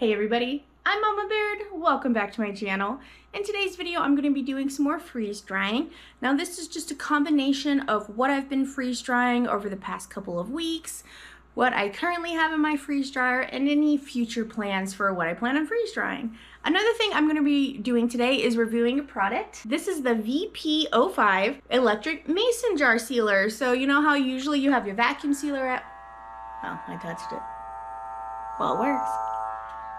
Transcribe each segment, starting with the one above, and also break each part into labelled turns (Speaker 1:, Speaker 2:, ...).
Speaker 1: Hey everybody, I'm Mama Baird. Welcome back to my channel. In today's video, I'm going to be doing some more freeze drying. Now this is just a combination of what I've been freeze drying over the past couple of weeks, what I currently have in my freeze dryer, and any future plans for what I plan on freeze drying. Another thing I'm going to be doing today is reviewing a product. This is the VP05 electric mason jar sealer. So you know how usually you have your vacuum sealer at... Oh, I touched it. Well, it works.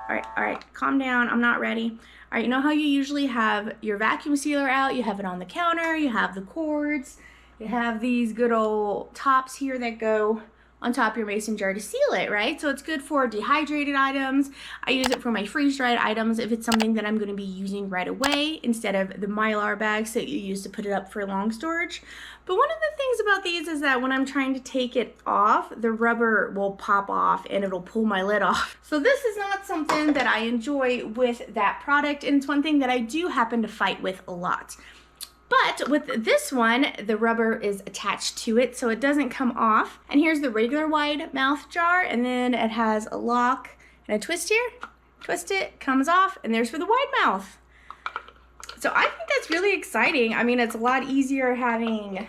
Speaker 1: All right, calm down, I'm not ready. All right, you know how you usually have your vacuum sealer out, you have it on the counter, you have the cords, you have these good old tops here that go on top of your mason jar to seal it, right? So it's good for dehydrated items. I use it for my freeze-dried items if it's something that I'm gonna be using right away instead of the Mylar bags that you use to put it up for long storage. But one of the things about these is that when I'm trying to take it off, the rubber will pop off and it'll pull my lid off. So this is not something that I enjoy with that product, and it's one thing that I do happen to fight with a lot. But with this one, the rubber is attached to it, so it doesn't come off. And here's the regular wide mouth jar, and then it has a lock and a twist here. Twist it, comes off, and there's for the wide mouth. So I think that's really exciting. I mean, it's a lot easier having,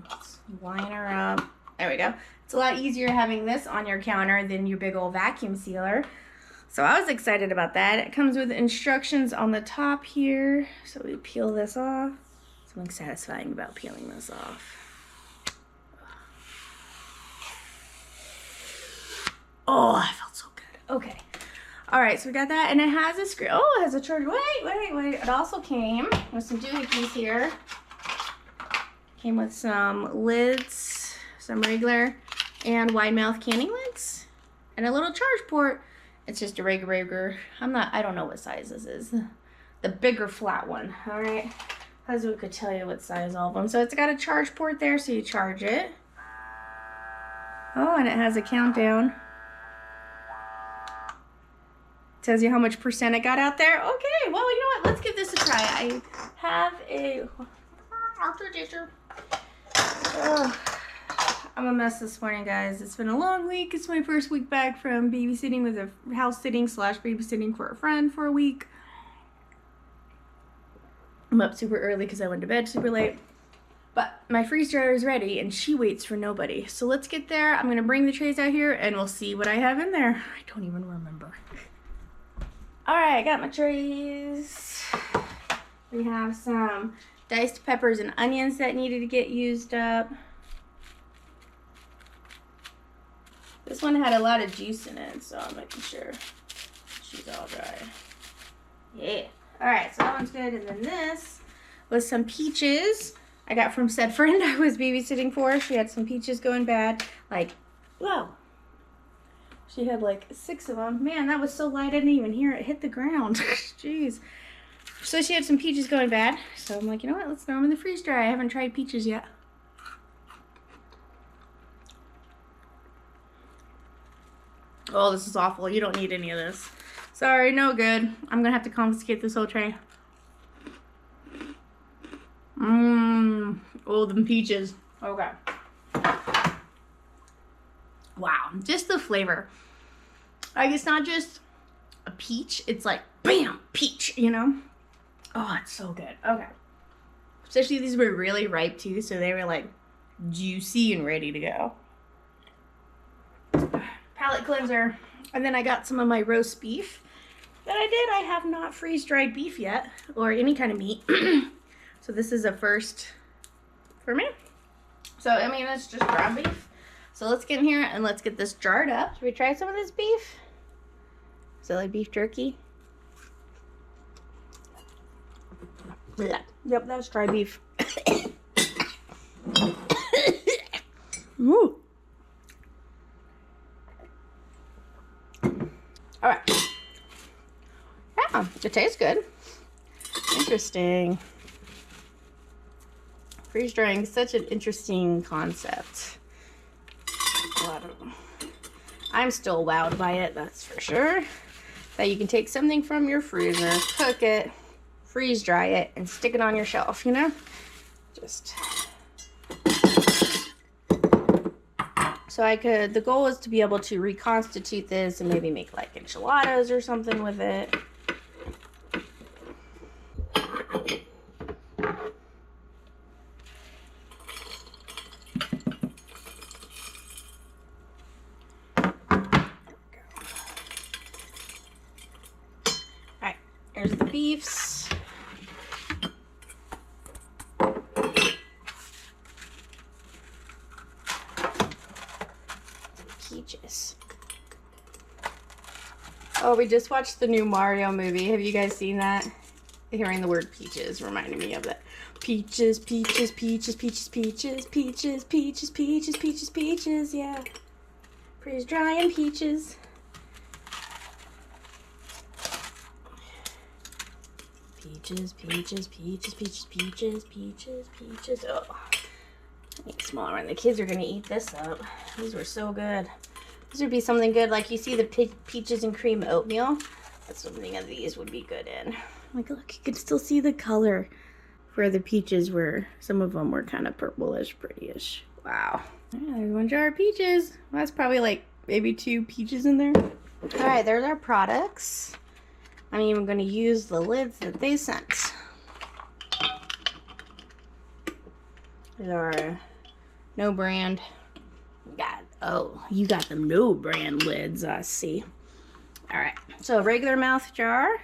Speaker 1: let's line her up. There we go. It's a lot easier having this on your counter than your big old vacuum sealer. So I was excited about that. It comes with instructions on the top here. So we peel this off. Something satisfying about peeling this off. Oh, I felt so good. Okay. All right, so we got that, and it has a screw. Oh, it has a charge. Wait. It also came with some doohickeys here. Came with some lids, some regular and wide mouth canning lids, and a little charge port. It's just a regular. I don't know what size this is. The bigger flat one. All right. Husband could tell you what size all of them. So it's got a charge port there, so you charge it. Oh, and it has a countdown. Tells you how much percent it got out there. Okay, well, you know what? Let's give this a try. I have a... Oh, I'm a mess this morning, guys. It's been a long week. It's my first week back from babysitting with a house sitting / babysitting for a friend for a week. I'm up super early because I went to bed super late. But my freeze dryer is ready and she waits for nobody. So let's get there. I'm going to bring the trays out here and we'll see what I have in there. I don't even remember. Alright, I got my trays. We have some diced peppers and onions that needed to get used up. This one had a lot of juice in it, so I'm making sure she's all dry. Yeah. Alright, so that one's good. And then this was some peaches I got from said friend I was babysitting for. She had some peaches going bad. Like, whoa. She had like 6 of them. Man, that was so light I didn't even hear it hit the ground. Jeez. So she had some peaches going bad. So I'm like, you know what? Let's throw them in the freeze dryer. I haven't tried peaches yet. Oh, this is awful. You don't need any of this. Sorry, no good. I'm going to have to confiscate this whole tray. Oh, them peaches. Okay. Wow, just the flavor. Like, it's not just a peach. It's like, bam, peach, you know? Oh, it's so good. Okay. Especially these were really ripe, too, so they were, like, juicy and ready to go. Palate cleanser. And then I got some of my roast beef that I did. I have not freeze-dried beef yet, or any kind of meat. So this is a first for me. So, I mean, it's just ground beef. So let's get in here and let's get this jarred up. Should we try some of this beef? Is it like beef jerky? Yep, that was dry beef. Ooh. All right. Yeah, it tastes good. Interesting. Freeze drying is such an interesting concept. I'm still wowed by it, that's for sure. That you can take something from your freezer, cook it, freeze dry it, and stick it on your shelf, you know? Just So the goal is to be able to reconstitute this and maybe make like enchiladas or something with it. Alright, there's the beefs. Peaches. Oh, we just watched the new Mario movie. Have you guys seen that? Hearing the word peaches reminded me of that. Peaches, peaches, peaches, peaches, peaches, peaches, peaches, peaches, peaches, peaches, yeah. Freeze drying peaches. Peaches, peaches, peaches, peaches, peaches, peaches, peaches. Oh, make smaller one. The kids are gonna eat this up. These were so good. This would be something good, like you see the peaches and cream oatmeal. That's something of these would be good in. Like, look, you can still see the color where the peaches were. Some of them were kind of purplish, prettyish. Wow. Yeah, there's one jar of peaches. Well, that's probably like maybe 2 peaches in there. All right, there's our products. I'm even going to use the lids that they sent. These are no brand. Oh, you got them no brand lids, I see. All right, so a regular mouth jar.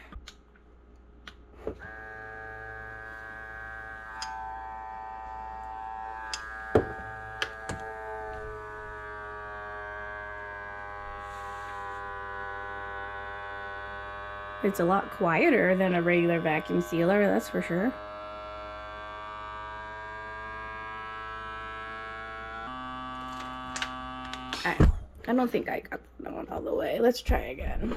Speaker 1: It's a lot quieter than a regular vacuum sealer, that's for sure. Alright, I don't think I got that one all the way. Let's try again.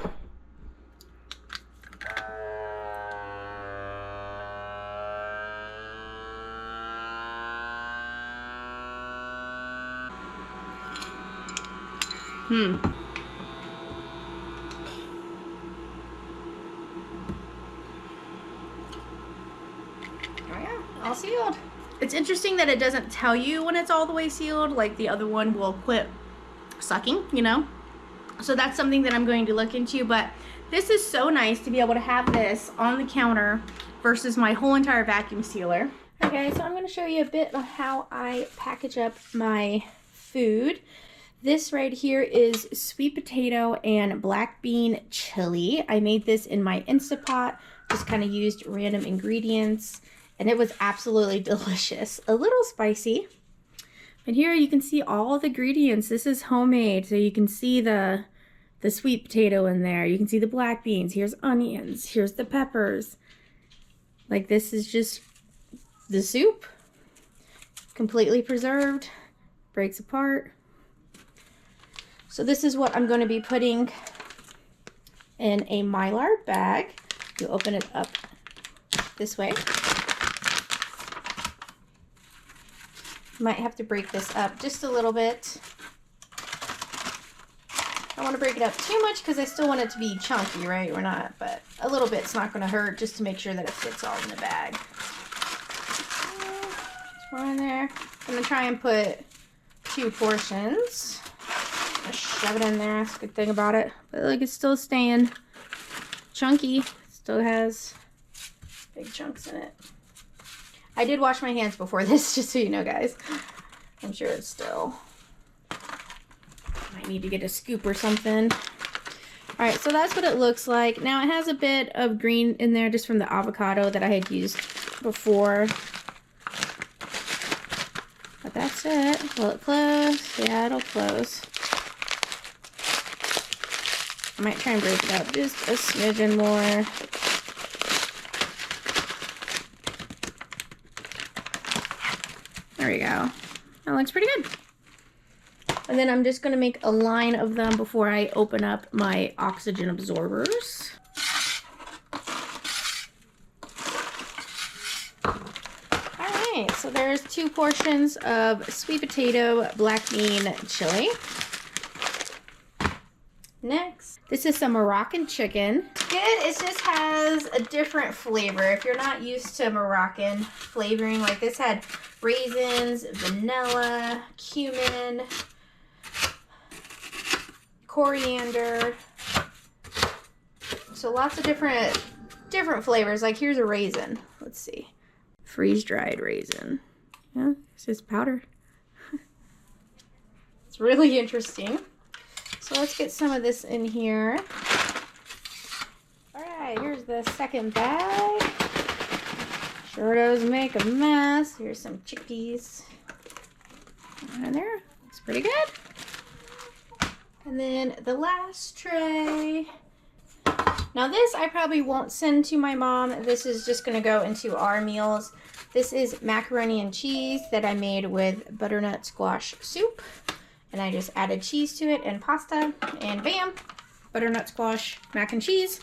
Speaker 1: All sealed. It's interesting that it doesn't tell you when it's all the way sealed, like the other one will quit sucking, you know? So that's something that I'm going to look into, but this is so nice to be able to have this on the counter versus my whole entire vacuum sealer. Okay, so I'm going to show you a bit of how I package up my food. This right here is sweet potato and black bean chili. I made this in my Instapot, just kind of used random ingredients. And it was absolutely delicious. A little spicy. But here you can see all the ingredients. This is homemade. So you can see the sweet potato in there. You can see the black beans. Here's onions. Here's the peppers. Like, this is just the soup. Completely preserved. Breaks apart. So this is what I'm going to be putting in a Mylar bag. You open it up this way. Might have to break this up just a little bit. I don't want to break it up too much because I still want it to be chunky, right? We're not, but a little bit's not going to hurt, just to make sure that it fits all in the bag. Just one in there. I'm going to try and put 2 portions. Just shove it in there. That's a good thing about it. But look, it's still staying chunky. It still has big chunks in it. I did wash my hands before this, just so you know, guys. I'm sure it's still... Might need to get a scoop or something. Alright, so that's what it looks like. Now, it has a bit of green in there just from the avocado that I had used before. But that's it. Will it close? Yeah, it'll close. I might try and break it up just a smidgen more. There we go. That looks pretty good. And then I'm just going to make a line of them before I open up my oxygen absorbers. Alright, so there's 2 portions of sweet potato black bean chili. Next, this is some Moroccan chicken. Good, it just has a different flavor. If you're not used to Moroccan flavoring, like this had raisins, vanilla, cumin, coriander. So lots of different flavors. Like here's a raisin. Let's see. Freeze-dried raisin. Yeah, it's just powder. It's really interesting. So let's get some of this in here. All right, here's the second bag. Sure does make a mess. Here's some chickpeas. In there. It's pretty good. And then the last tray. Now this I probably won't send to my mom. This is just going to go into our meals. This is macaroni and cheese that I made with butternut squash soup. And I just added cheese to it and pasta. And bam! Butternut squash mac and cheese.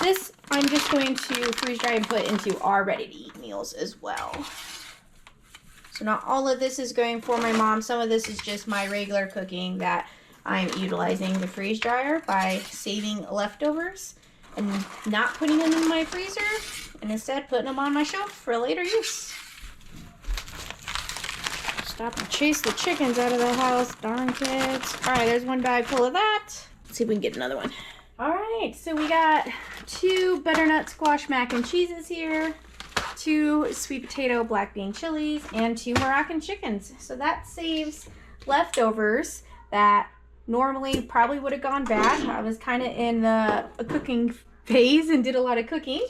Speaker 1: This I'm just going to freeze dry and put into our ready to eat meals as well. So not all of this is going for my mom. Some of this is just my regular cooking that I'm utilizing the freeze dryer by saving leftovers and not putting them in my freezer and instead putting them on my shelf for later use. Stop and chase the chickens out of the house, darn kids. All right, there's one bag full of that. Let's see if we can get another one. All right, so we got 2 butternut squash mac and cheeses here, 2 sweet potato black bean chilies, and 2 Moroccan chickens. So that saves leftovers that normally probably would have gone bad. I was kind of in the cooking phase and did a lot of cooking.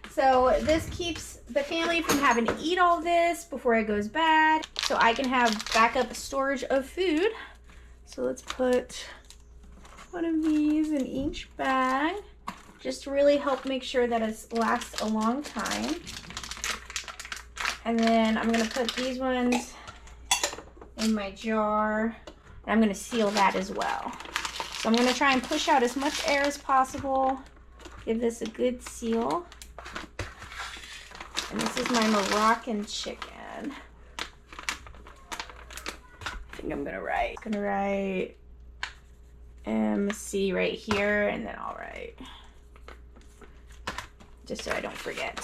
Speaker 1: So this keeps the family from having to eat all this before it goes bad. So I can have backup storage of food. So let's put one of these in each bag. Just to really help make sure that it lasts a long time. And then I'm going to put these ones in my jar. And I'm going to seal that as well. So I'm going to try and push out as much air as possible. Give this a good seal. And this is my Moroccan chicken. I think I'm going to write MC right here, and then I'll write, just so I don't forget.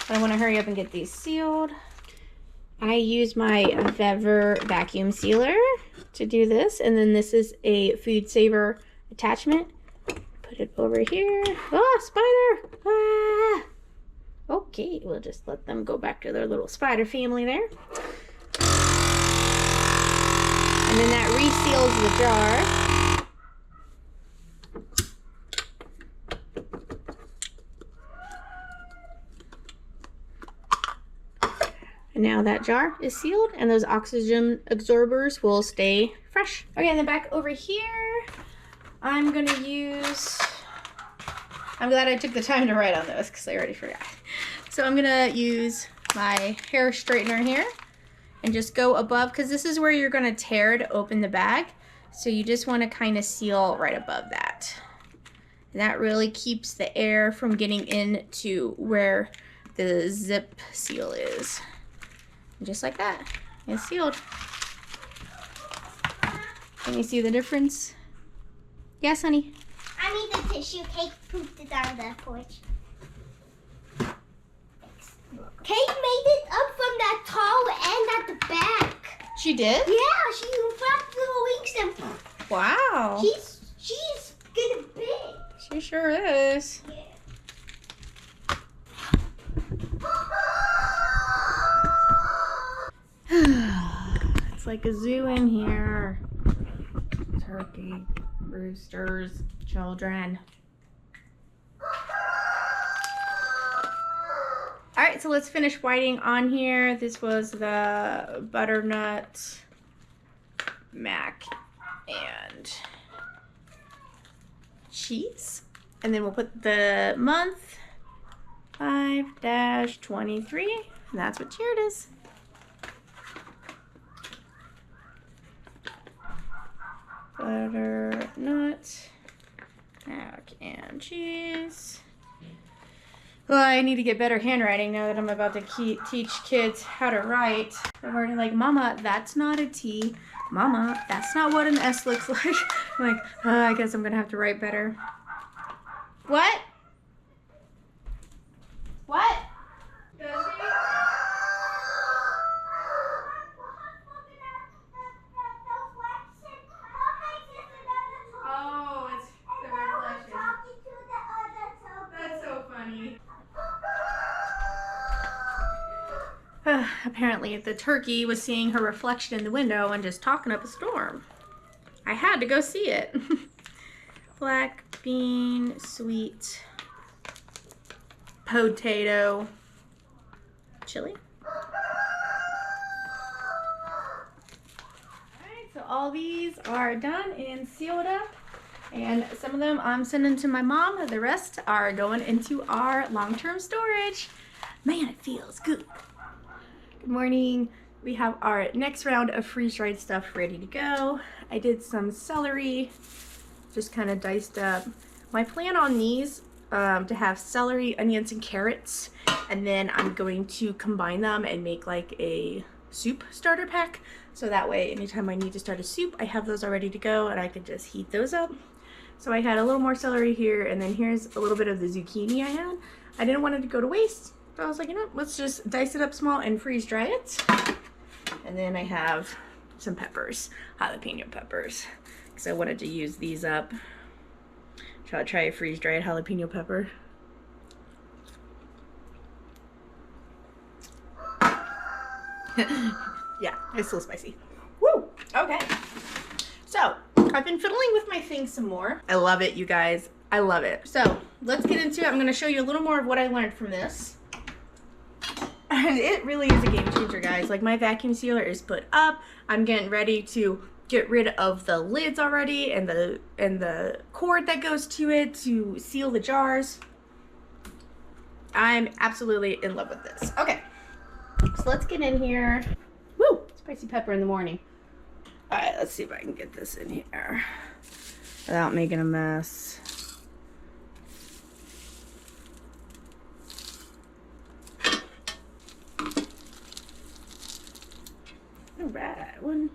Speaker 1: But I want to hurry up and get these sealed. I use my Veggies vacuum sealer to do this, and then this is a food saver attachment. Put it over here. Oh, spider! Ah! Okay, we'll just let them go back to their little spider family there. And then that reseals the jar. And now that jar is sealed and those oxygen absorbers will stay fresh. Okay, and then back over here, I'm gonna use, I'm glad I took the time to write on those because I already forgot. So I'm gonna use my hair straightener here and just go above, because this is where you're gonna tear to open the bag. So you just wanna kind of seal right above that. And that really keeps the air from getting into where the zip seal is. And just like that, it's sealed. Can you see the difference? Yes, honey?
Speaker 2: I need the tissue. Cake pooped it on the porch. Cake made it up from that tall end at the back.
Speaker 1: She did?
Speaker 2: Yeah, she flapped little wings and
Speaker 1: wow.
Speaker 2: She's getting big.
Speaker 1: She sure is.
Speaker 2: Yeah.
Speaker 1: It's like a zoo in here. Turkey, roosters, children. All right, so let's finish whiting on here. This was the butternut mac and cheese. And then we'll put the month, 5-23, and that's what here it is. Butternut, mac and cheese. Well, I need to get better handwriting now that I'm about to teach kids how to write. They're already like, Mama, that's not a T. Mama, that's not what an S looks like. I'm like, I guess I'm gonna have to write better. What? What? Oh. Apparently the turkey was seeing her reflection in the window and just talking up a storm. I had to go see it. Black bean, sweet potato, chili. Alright, so all these are done and sealed up. And some of them I'm sending to my mom. The rest are going into our long-term storage. Man, it feels good. Good morning. We have our next round of freeze-dried stuff ready to go. I did some celery, just kind of diced up. My plan on these to have celery, onions, and carrots, and then I'm going to combine them and make like a soup starter pack. So that way, anytime I need to start a soup, I have those all ready to go and I can just heat those up. So I had a little more celery here, and then here's a little bit of the zucchini I had. I didn't want it to go to waste, so I was like, you know, let's just dice it up small and freeze dry it. And then I have some peppers, jalapeno peppers, because I wanted to use these up. Shall I try a freeze dried jalapeno pepper? Yeah, it's a little spicy. Woo! Okay. So, I've been fiddling with my thing some more. I love it, you guys. I love it. So, let's get into it. I'm going to show you a little more of what I learned from this. And it really is a game changer, guys. Like, my vacuum sealer is put up. I'm getting ready to get rid of the lids already and the cord that goes to it to seal the jars. I'm absolutely in love with this. Okay, so let's get in here. Woo! Spicy pepper in the morning. All right, let's see if I can get this in here without making a mess. All right, one.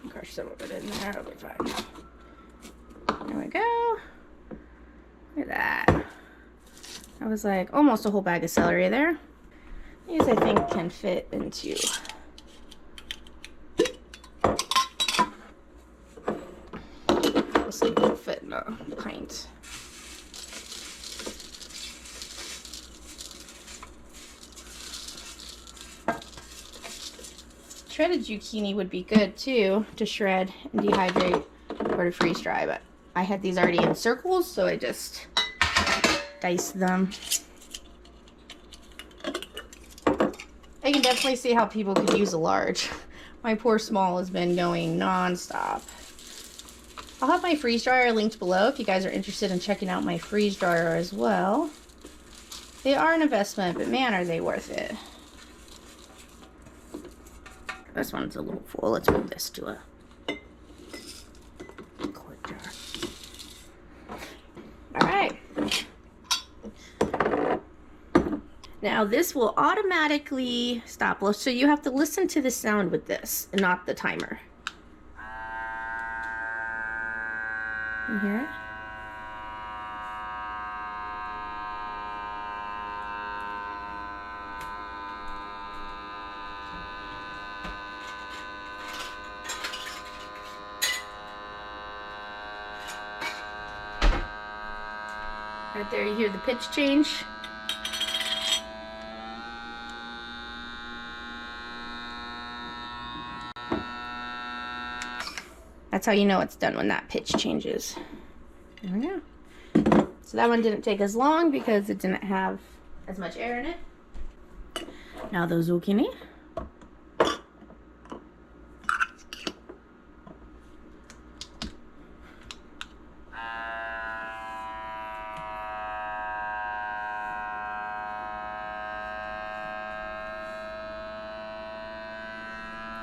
Speaker 1: Crush some of it in there, it'll be fine. There we go. Look at that. That was like almost a whole bag of celery there. These I think can fit into will fit in a pint. Shredded zucchini would be good too to shred and dehydrate or to freeze dry, but I had these already in circles, so I just diced them. I can definitely see how people could use a large. My poor small has been going non-stop. I'll have my freeze dryer linked below if you guys are interested in checking out my freeze dryer as well. They are an investment, but man, are they worth it. This one's a little full. Let's move this to a quart jar. All right. Now this will automatically stop. So you have to listen to the sound with this and not the timer. You hear it? Right there, you hear the pitch change. That's how you know it's done, when that pitch changes. There we go. So that one didn't take as long because it didn't have as much air in it. Now the zucchini.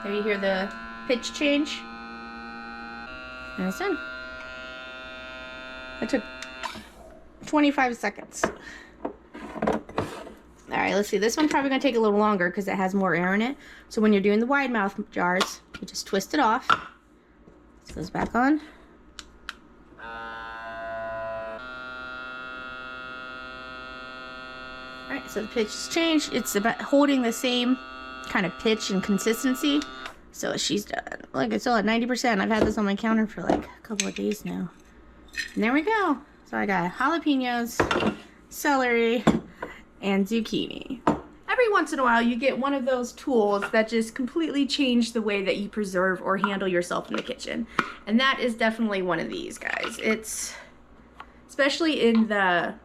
Speaker 1: There you hear the pitch change. And it's done. It took 25 seconds. Alright, let's see. This one's probably going to take a little longer because it has more air in it. So when you're doing the wide mouth jars, you just twist it off. This goes back on. Alright, so the pitch has changed. It's about holding the same kind of pitch and consistency. So she's done. Look, it's still at 90%. I've had this on my counter for like a couple of days now. And there we go. So I got jalapenos, celery, and zucchini. Every once in a while you get one of those tools that just completely change the way that you preserve or handle yourself in the kitchen. And that is definitely one of these, guys. It's, especially in the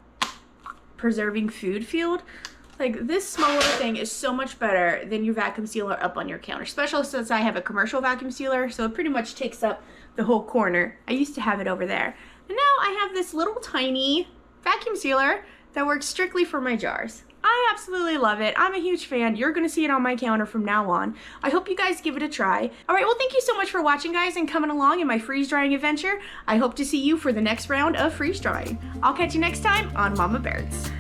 Speaker 1: preserving food field, like this smaller thing is so much better than your vacuum sealer up on your counter, especially since I have a commercial vacuum sealer, so it pretty much takes up the whole corner. I used to have it over there. And now I have this little tiny vacuum sealer that works strictly for my jars. I absolutely love it. I'm a huge fan. You're gonna see it on my counter from now on. I hope you guys give it a try. All right, well, thank you so much for watching, guys, and coming along in my freeze drying adventure. I hope to see you for the next round of freeze drying. I'll catch you next time on Mama Baird's.